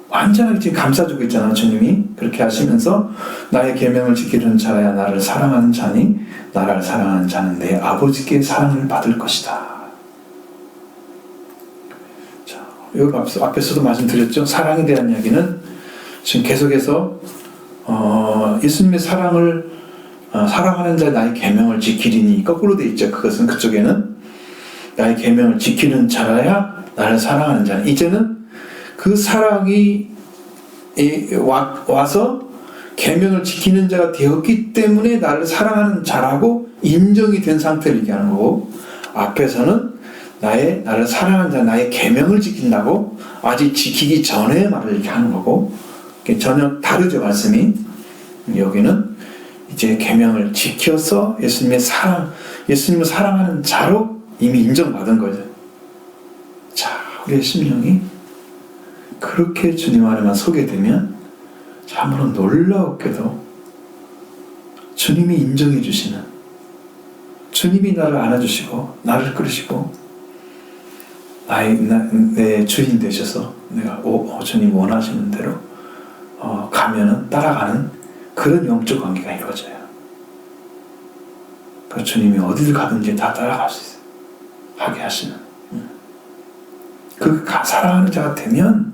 완전하게 지금 감싸주고 있잖아요. 주님이 그렇게 하시면서 나의 계명을 지키는 자라야 나를 사랑하는 자니 나를 사랑하는 자는 내 아버지께 사랑을 받을 것이다. 자, 여기 앞에서도 말씀드렸죠. 사랑에 대한 이야기는 지금 계속해서 예수님의 사랑을 사랑하는 자 나의 계명을 지키리니 거꾸로 돼 있죠. 그것은 그쪽에는 나의 계명을 지키는 자라야 나를 사랑하는 자라. 이제는 그 사랑이 와서 계명을 지키는 자가 되었기 때문에 나를 사랑하는 자라고 인정이 된 상태를 얘기하는 거고, 앞에서는 나를 사랑하는 자, 나의 계명을 지킨다고 아직 지키기 전에 말을 이렇게 하는 거고, 전혀 다르죠, 말씀이. 여기는 이제 계명을 지켜서 예수님을 사랑하는 자로 이미 인정받은 거죠. 자, 우리의 심령이 그렇게 주님 안에만 서게 되면 참으로 놀라웠게도 주님이 인정해 주시는, 주님이 나를 안아주시고 나를 끌으시고 내 주인 되셔서 내가 주님 원하시는 대로 가면은 따라가는 그런 영적 관계가 이루어져요. 그 주님이 어디를 가든지 다 따라갈 수 있어요. 하게 하시는. 그 사랑하는 자가 되면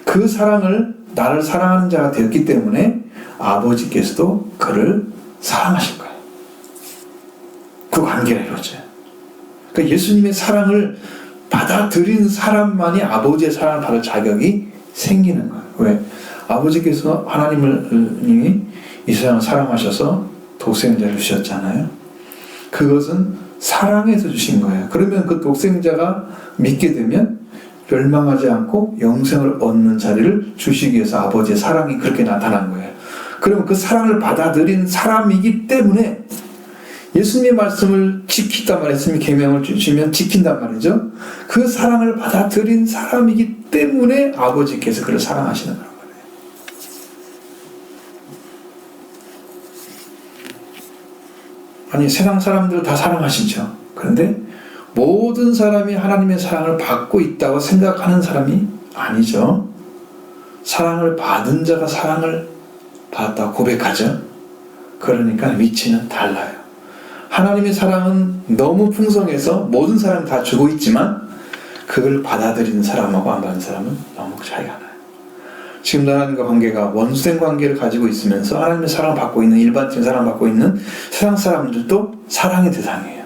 그 사랑을 나를 사랑하는 자가 되었기 때문에 아버지께서도 그를 사랑하실 거예요. 그 관계가 이루어져요. 그러니까 예수님의 사랑을 받아들인 사람만이 아버지의 사랑을 받을 자격이 생기는 거예요. 왜? 아버지께서 하나님이 이 세상을 사랑하셔서 독생자를 주셨잖아요. 그것은 사랑해서 주신 거예요. 그러면 그 독생자가 믿게 되면 멸망하지 않고 영생을 얻는 자리를 주시기 위해서 아버지의 사랑이 그렇게 나타난 거예요. 그러면 그 사랑을 받아들인 사람이기 때문에 예수님의 말씀을 지킨단 말이에요. 예수님이 계명을 주시면 지킨단 말이죠. 그 사랑을 받아들인 사람이기 때문에 아버지께서 그를 사랑하시는 거란 말이에요. 아니, 세상 사람들 다 사랑하시죠. 그런데 모든 사람이 하나님의 사랑을 받고 있다고 생각하는 사람이 아니죠. 사랑을 받은 자가 사랑을 받았다고 고백하죠. 그러니까 위치는 달라요. 하나님의 사랑은 너무 풍성해서 모든 사람이 다 주고 있지만 그걸 받아들이는 사람하고 안 받는 사람은 너무 차이가 나요. 지금 하나님과 관계가 원수된 관계를 가지고 있으면서 하나님의 사랑을 받고 있는, 일반적인 사랑을 받고 있는 세상 사람들도 사랑의 대상이에요.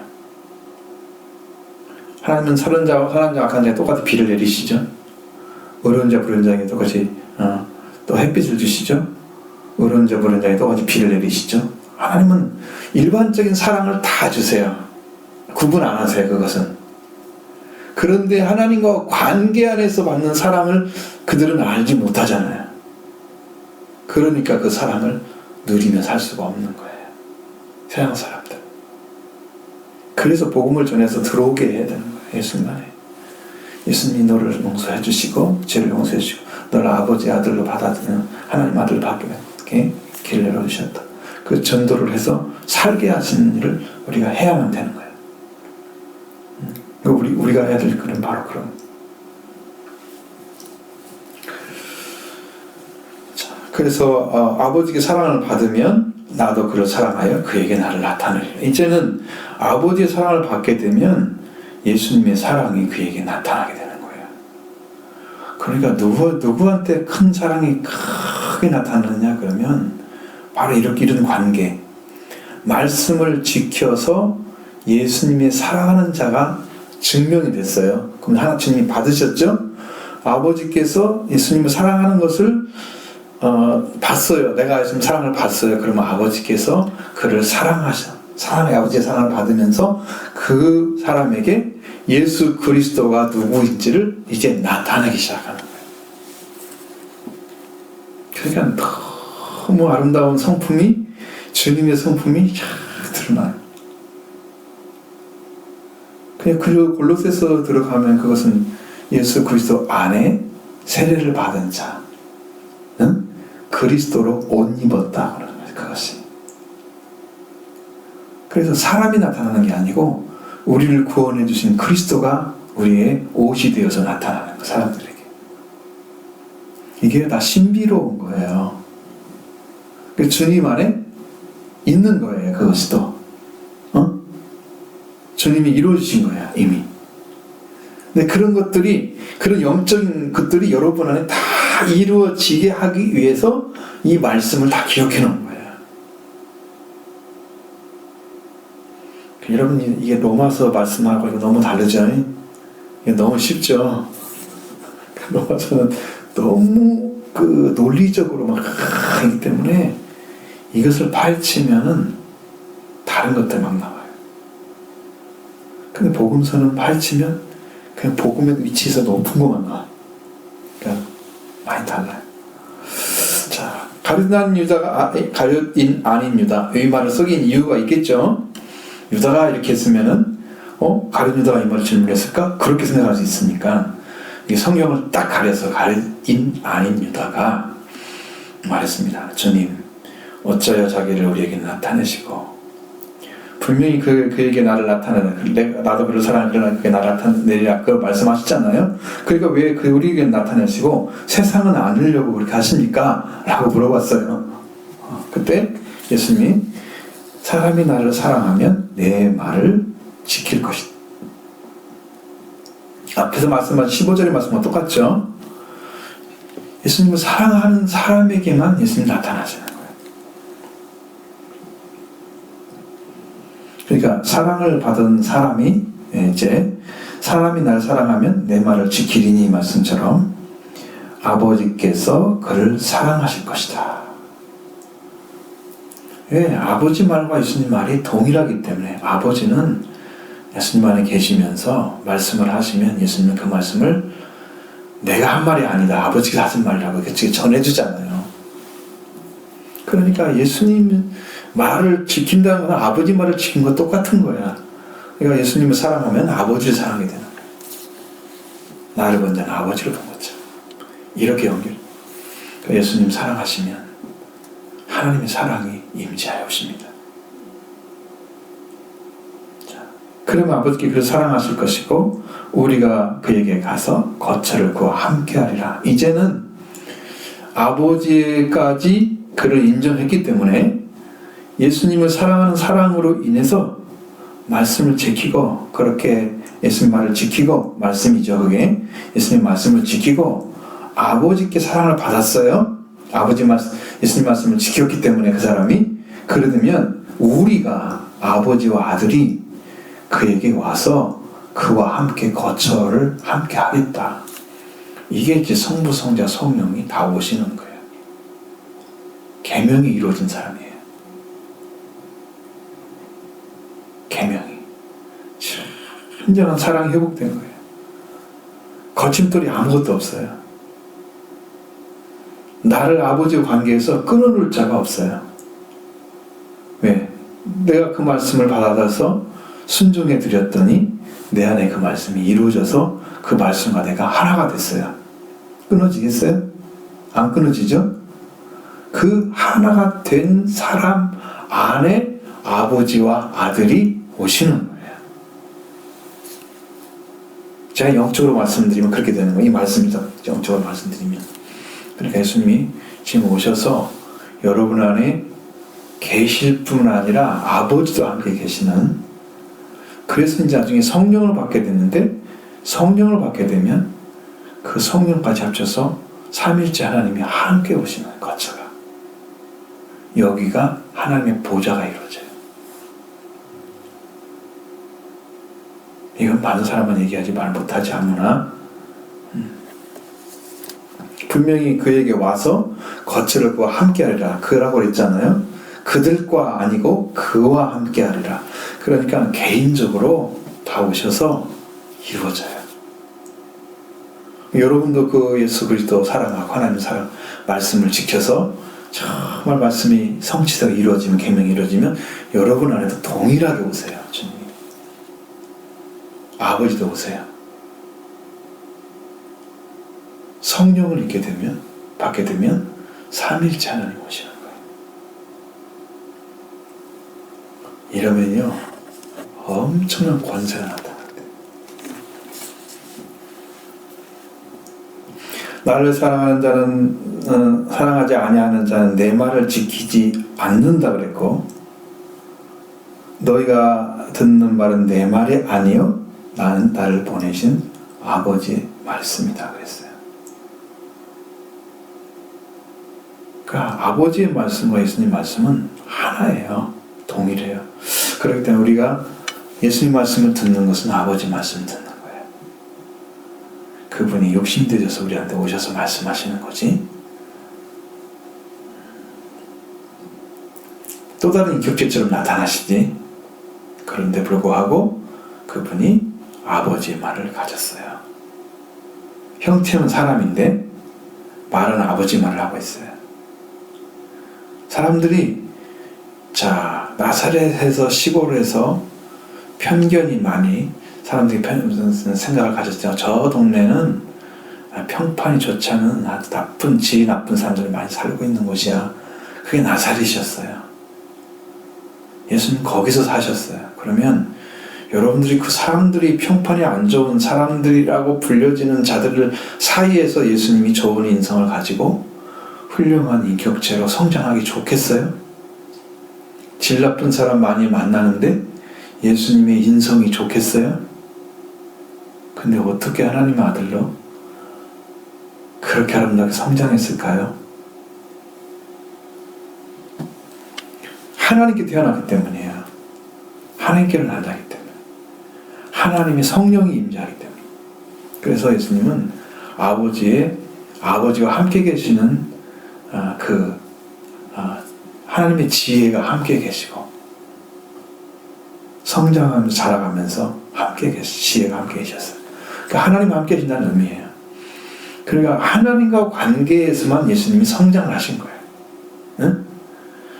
하나님은 선한 자와 악한 자에 똑같이 비를 내리시죠. 어려운 자 부른 자에게 똑같이 또 햇빛을 주시죠. 어려운 자 부른 자에게 똑같이 비를 내리시죠. 하나님은 일반적인 사랑을 다 주세요. 구분 안 하세요. 그것은. 그런데 하나님과 관계 안에서 받는 사랑을 그들은 알지 못하잖아요. 그러니까 그 사랑을 누리며 살 수가 없는 거예요. 세상 사람들. 그래서 복음을 전해서 들어오게 해야 되는 거예요. 예수님만에. 예수님이 너를 용서해 주시고 죄를 용서해 주시고 너를 아버지 아들로 받아들이는 하나님 아들로 받게 길을 열어주셨다. 그 전도를 해서 살게 하시는 일을 우리가 해야만 되는 거예요. 우리가 해야 될 일은 바로 그런. 자, 그래서 아버지께 사랑을 받으면 나도 그를 사랑하여 그에게 나를 나타내리라. 이제는 아버지의 사랑을 받게 되면 예수님의 사랑이 그에게 나타나게 되는 거예요. 그러니까 누구한테 큰 사랑이 크게 나타나느냐 그러면 바로 이런 관계, 말씀을 지켜서 예수님의 사랑하는 자가 증명이 됐어요. 그럼 주님이 받으셨죠? 아버지께서 예수님을 사랑하는 것을 봤어요. 내가 예수님 사랑을 봤어요. 그러면 아버지께서 그를 사랑의 아버지의 사랑을 받으면서 그 사람에게 예수 그리스도가 누구인지를 이제 나타내기 시작하는 거예요. 그러니까 너무 아름다운 성품이, 주님의 성품이 쫙 드러나요. 그리고 골로새서 들어가면 그것은 예수 그리스도 안에 세례를 받은 자, 그리스도로 옷 입었다 그러는 거예요. 그것이. 그래서 사람이 나타나는 게 아니고 우리를 구원해 주신 그리스도가 우리의 옷이 되어서 나타나는 거예요. 사람들에게. 이게 다 신비로운 거예요. 주님 안에 있는 거예요. 그것이 또. 주님이 이루어주신 거야, 이미. 근데 그런 것들이, 그런 영적인 것들이 여러분 안에 다 이루어지게 하기 위해서 이 말씀을 다 기억해 놓은 거예요. 여러분 이게 로마서 말씀하고 이거 너무 다르죠? 이게 너무 쉽죠? 로마서는 너무 그 논리적으로 막 하기 때문에 이것을 파헤치면은 다른 것들 막 나와요. 근데 복음서는 파헤치면 그냥 복음의 위치에서 높은 것만 나와요. 그러니까 많이 달라요. 자, 가룟 유다가 가룟 아닌 유다 이 말을 속인 이유가 있겠죠. 유다가 이렇게 했으면은 가룟 유다가 이 말을 질문했을까? 그렇게 생각할 수 있으니까 이 성경을 딱 가려서 가룟 아닌 유다가 말했습니다. 주님, 어쩌여 자기를 우리에게 나타내시고 분명히 그에게 나를 나타내는 나도 그를 사랑하는 그에게 나를 나타내리라 그 말씀하셨잖아요. 그러니까 왜 우리에게 나타내시고 세상은 아니려고 그렇게 하십니까? 라고 물어봤어요. 그때 예수님이 사람이 나를 사랑하면 내 말을 지킬 것이다. 앞에서 말씀하신 15절의 말씀과 똑같죠. 예수님을 사랑하는 사람에게만 예수님이 나타나시는 거예요. 그러니까 사랑을 받은 사람이 이제 사람이 날 사랑하면 내 말을 지키리니 이 말씀처럼 아버지께서 그를 사랑하실 것이다. 왜? 아버지 말과 예수님 말이 동일하기 때문에 아버지는 예수님 안에 계시면서 말씀을 하시면 예수님은 그 말씀을 내가 한 말이 아니다. 아버지가 하신 말이라고 이렇게 전해주잖아요. 그러니까 예수님 말을 지킨다는 건 아버지 말을 지킨 것 똑같은 거야. 그러니까 예수님을 사랑하면 아버지를 사랑하게 되는 거야. 나를 본 자는 아버지를 본 거죠. 이렇게 연결. 그러니까 예수님 사랑하시면 하나님의 사랑이 임재하여 오십니다. 자, 그러면 아버지께 그를 사랑하실 것이고 우리가 그에게 가서 거처를 그와 함께하리라. 이제는 아버지까지 그를 인정했기 때문에 예수님을 사랑하는 사랑으로 인해서 말씀을 지키고 그렇게 예수님 말을 지키고 말씀이죠. 그게 예수님 말씀을 지키고 아버지께 사랑을 받았어요. 예수님 말씀을 지켰기 때문에 그 사람이 그러면 우리가 아버지와 아들이 그에게 와서 그와 함께 거처를 함께 하겠다. 이게 이제 성부, 성자, 성령이 다 오시는 거예요. 계명이 이루어진 사람이에요. 계명이. 온전한 사랑이 회복된 거예요. 거침돌이 아무것도 없어요. 나를 아버지와 관계에서 끊어놓을 자가 없어요. 왜? 내가 그 말씀을 받아서 순종해 드렸더니 내 안에 그 말씀이 이루어져서 그 말씀과 내가 하나가 됐어요. 끊어지겠어요? 안 끊어지죠? 그 하나가 된 사람 안에 아버지와 아들이 오시는 거예요. 제가 영적으로 말씀드리면 그렇게 되는 거예요. 이 말씀이죠. 영적으로 말씀드리면. 그러니까 예수님이 지금 오셔서 여러분 안에 계실 뿐 아니라 아버지도 함께 계시는, 그래서 이제 나중에 성령을 받게 됐는데 성령을 받게 되면 그 성령까지 합쳐서 삼일째 하나님이 함께 오시는 거처가, 여기가 하나님의 보좌가 이루어져요. 이건 많은 사람은 얘기하지 말 못하지 아무나 분명히 그에게 와서 거처를 그와 함께하리라 그라고 그랬잖아요. 그들과 아니고 그와 함께하리라. 그러니까 개인적으로 다 오셔서 이루어져요. 여러분도 그 예수 그리스도 사랑하고 하나님 사랑 말씀을 지켜서 정말 말씀이 성취되고 이루어지면, 계명이 이루어지면 여러분 안에도 동일하게 오세요. 주님. 아버지도 오세요. 성령을 받게 되면 삼일째 하나님 오시는 거예요. 이러면요 엄청난 권세가 나타나요. 나를 사랑하는 자는 사랑하지 아니하는 자는 내 말을 지키지 않는다 그랬고, 너희가 듣는 말은 내 말이 아니요 나는 나를 보내신 아버지의 말씀이다 그랬어요. 그러니까 아버지의 말씀과 예수님 말씀은 하나예요. 동일해요. 그렇기 때문에 우리가 예수님 말씀을 듣는 것은 아버지 말씀을 듣는 거예요. 그분이 욕심 들여서 우리한테 오셔서 말씀하시는 거지. 또 다른 인격체처럼 나타나시지. 그런데 불구하고 그분이 아버지의 말을 가졌어요. 형태는 사람인데 말은 아버지 말을 하고 있어요. 사람들이 나사렛에서 시골에서 편견이 많이 사람들이 생각을 가졌죠. 저 동네는 평판이 좋지 않은 아주 지 나쁜 사람들이 많이 살고 있는 곳이야. 그게 나사렛이었어요. 예수님 거기서 사셨어요. 그러면 여러분들이 그 사람들이 평판이 안 좋은 사람들이라고 불려지는 자들 사이에서 예수님이 좋은 인성을 가지고 훌륭한 인격체로 성장하기 좋겠어요? 질 나쁜 사람 많이 만나는데 예수님의 인성이 좋겠어요? 근데 어떻게 하나님의 아들로 그렇게 아름답게 성장했을까요? 하나님께 태어났기 때문이에요. 하나님께를 나타나기 때문에. 하나님의 성령이 임재하기 때문에. 그래서 예수님은 아버지와 함께 계시는 하나님의 지혜가 함께 계시고 성장하면서 자라가면서 지혜가 함께 계셨어요. 그러니까 하나님과 함께 계신다는 의미예요. 그러니까 하나님과 관계에서만 예수님이 성장을 하신 거예요. 응?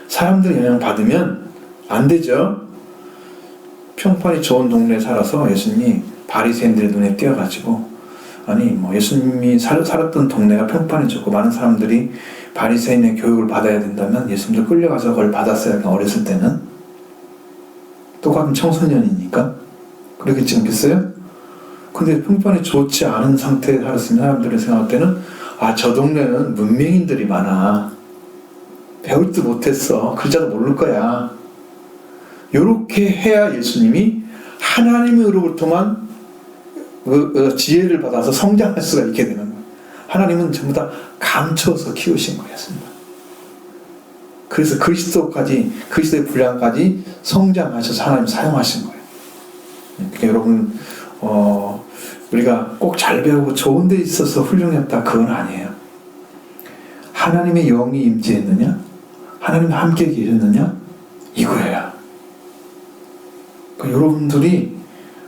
사람들이 영향 받으면 안 되죠. 평판이 좋은 동네에 살아서 예수님이 바리새인들의 눈에 띄어가지고 예수님이 살았던 동네가 평판이 좋고 많은 사람들이 바리새인의 교육을 받아야 된다면 예수님도 끌려가서 그걸 받았어요. 어렸을 때는 똑같은 청소년이니까 그렇겠지 않겠어요? 근데 평판이 좋지 않은 상태에 살았으면 사람들이 생각할 때는 저 동네는 문맹인들이 많아. 배울 줄 못했어. 글자도 모를 거야. 이렇게 해야 예수님이 하나님으로부터만 지혜를 받아서 성장할 수가 있게 되는 거예요. 하나님은 전부 다 감춰서 키우신 거였습니다. 그래서 그리스도의 분량까지 성장하셔서 하나님 사용하신 거예요. 그러니까 여러분 우리가 꼭 잘 배우고 좋은 데 있어서 훌륭했다 그건 아니에요. 하나님의 영이 임재했느냐? 하나님 함께 계셨느냐? 이거예요. 그러니까 여러분들이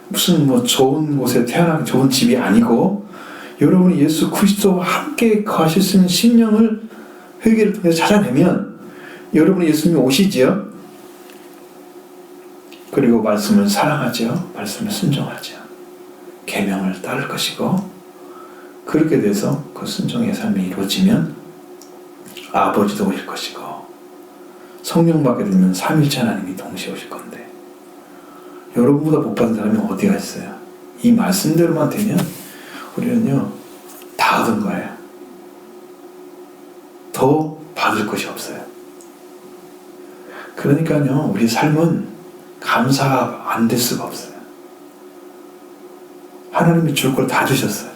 무슨 좋은 곳에 태어나기 좋은 집이 아니고 여러분이 예수 그리스도와 함께 가실 수 있는 심령을 회개를 통해서 찾아내면 여러분이 예수님이 오시지요. 그리고 말씀을 사랑하죠. 말씀을 순종하죠. 계명을 따를 것이고 그렇게 돼서 그 순종의 삶이 이루어지면 아버지도 오실 것이고 성령 받게 되면 삼위일체 하나님이 동시에 오실 건데 여러분보다 복 받은 사람이 어디가 있어요? 이 말씀대로만 되면 우리는요 다 얻은 거예요. 더 받을 것이 없어요. 그러니까요 우리 삶은 감사가 안 될 수가 없어요. 하나님이 줄 걸 다 주셨어요.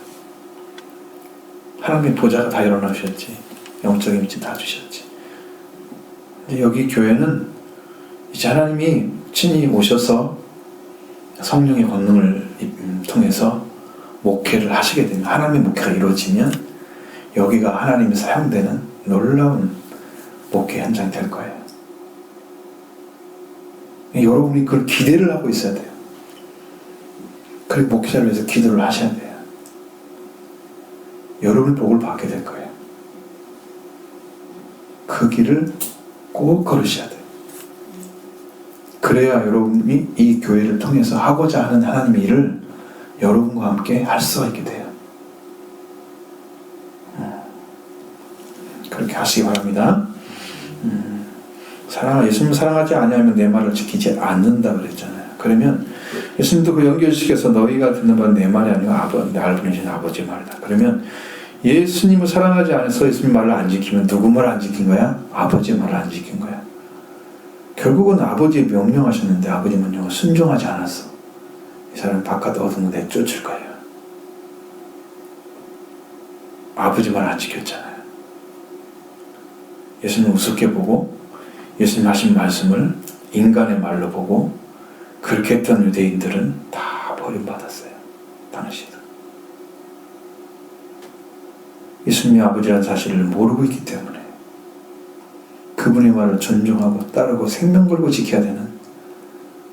하나님의 보좌가 다 열어놓으셨지. 영적인 빛이 다 주셨지. 근데 여기 교회는 이제 하나님이 친히 오셔서 성령의 권능을 통해서 목회를 하시게 되면 하나님의 목회가 이루어지면 여기가 하나님이 사용되는 놀라운 목회 현장이 될 거예요. 여러분이 그걸 기대를 하고 있어야 돼요. 그리고 목회자를 위해서 기도를 하셔야 돼요. 여러분이 복을 받게 될 거예요. 그 길을 꼭 걸으셔야 돼요. 그래야 여러분이 이 교회를 통해서 하고자 하는 하나님의 일을 여러분과 함께 할 수가 있게 돼요. 그렇게 하시기 바랍니다. 예수님 사랑하지 아니하면 내 말을 지키지 않는다 그랬잖아요. 그러면 예수님도 그 연결시켜서 너희가 듣는 바는 내 말이 아니고 나를 보내신 아버지의 말이다. 그러면 예수님을 사랑하지 않아서 예수님 말을 안 지키면 누구 말을 안 지킨 거야? 아버지의 말을 안 지킨 거야. 결국은 아버지의 명령하셨는데 아버지 명령을 순종하지 않았어. 이 사람 바깥 어둠으로 내쫓을 거예요. 아버지 말 안 지켰잖아요. 예수님 우습게 보고 예수님 하신 말씀을 인간의 말로 보고 그렇게 했던 유대인들은 다 버림받았어요. 당시에도. 예수님이 아버지라는 사실을 모르고 있기 때문에 그분의 말을 존중하고 따르고 생명 걸고 지켜야 되는,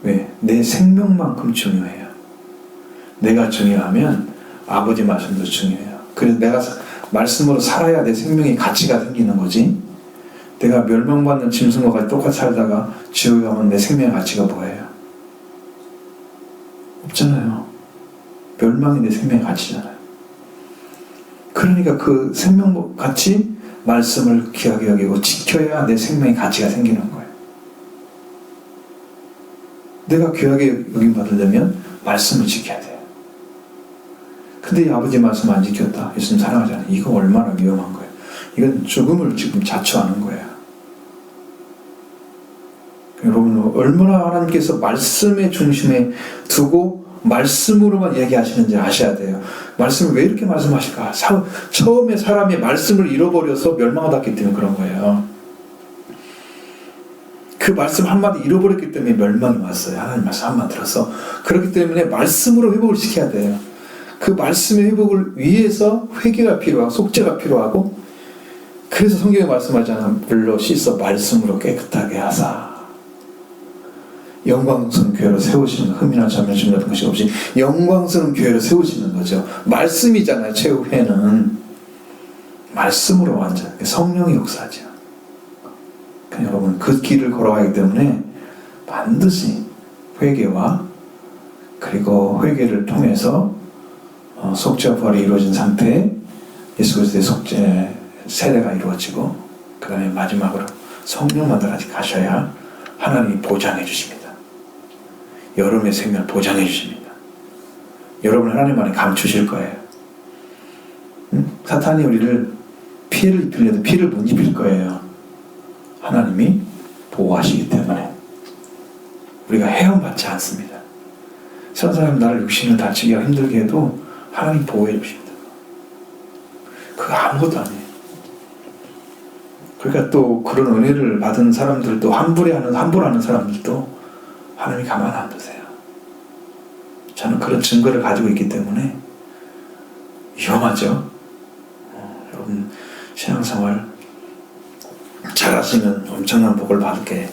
왜? 내 생명만큼 중요해요. 내가 중요하면 아버지 말씀도 중요해요. 그래서 내가 말씀으로 살아야 내 생명의 가치가 생기는 거지. 내가 멸망받는 짐승과 같이 똑같이 살다가 지옥에 가면 내 생명의 가치가 뭐예요? 없잖아요. 멸망이 내 생명의 가치잖아요. 그러니까 그 생명 가치, 말씀을 귀하게 여기고 지켜야 내 생명의 가치가 생기는 거예요. 내가 귀하게 여김 받으려면 말씀을 지켜야 돼요. 근데 이 아버지 말씀 안 지켰다. 예수님 사랑하잖아요. 이거 얼마나 위험한 거예요. 이건 죽음을 지금 자초하는 거예요. 여러분, 얼마나 하나님께서 말씀의 중심에 두고 말씀으로만 얘기하시는지 아셔야 돼요. 말씀을 왜 이렇게 말씀하실까? 처음에 사람이 말씀을 잃어버려서 멸망받았기 때문에 그런 거예요. 그 말씀 한마디 잃어버렸기 때문에 멸망이 왔어요. 하나님 말씀 한마디 들어서. 그렇기 때문에 말씀으로 회복을 시켜야 돼요. 그 말씀의 회복을 위해서 회개가 필요하고 속죄가 필요하고, 그래서 성경에 말씀하잖아요. 물로 씻어 말씀으로 깨끗하게 하사 영광스러운 교회로 세우시는, 흠이나 자멸심 같은 것이 없이 영광스러운 교회로 세우시는 거죠. 말씀이잖아요. 최후회는 말씀으로 완전 성령의 역사죠. 그러니까 여러분, 그 길을 걸어가기 때문에 반드시 회개와, 그리고 회개를 통해서 속죄와 부활이 이루어진 상태에 예수 그리스도의 속죄 세례가 이루어지고, 그 다음에 마지막으로 성령만까지 가셔야 하나님이 보장해 주십니다. 여러분의 생명을 보장해 주십니다. 여러분 하나님 안에 감추실 거예요. 사탄이 우리를 피해를 입히려도 피를 못 입힐 거예요. 하나님이 보호하시기 때문에 우리가 해험받지 않습니다. 세상 사람 나를 육신을 다치기가 힘들게 해도 하나님 보호해 주십니다. 그거 아무것도 아니에요. 그러니까 또 그런 은혜를 받은 사람들도 함부로하는 사람들도 하나님이 가만 안 두세요. 저는 그런 증거를 가지고 있기 때문에 위험하죠. 여러분 신앙생활 잘하시면 엄청난 복을 받게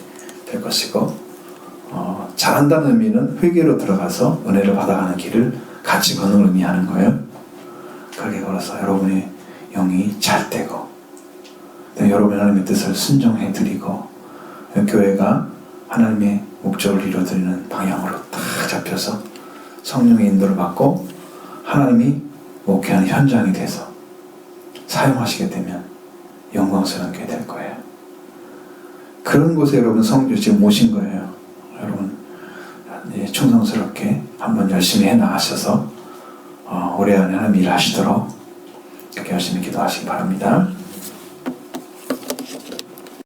될 것이고, 잘한다는 의미는 회개로 들어가서 은혜를 받아가는 길을 같이 걷는 걸 의미하는 거예요. 그렇게 걸어서 여러분의 영이 잘 되고, 여러분 하나님의 뜻을 순종해 드리고, 교회가 하나님의 목적을 이루어드리는 방향으로 딱 잡혀서 성령의 인도를 받고 하나님이 목회하는 현장이 돼서 사용하시게 되면 영광스러운 게 될 거예요. 그런 곳에 여러분 성도 지금 모신 거예요. 여러분 충성스럽게 한번 열심히 해나가셔서 올해 안에 하나님 일하시도록 그렇게 열심히 기도하시기 바랍니다.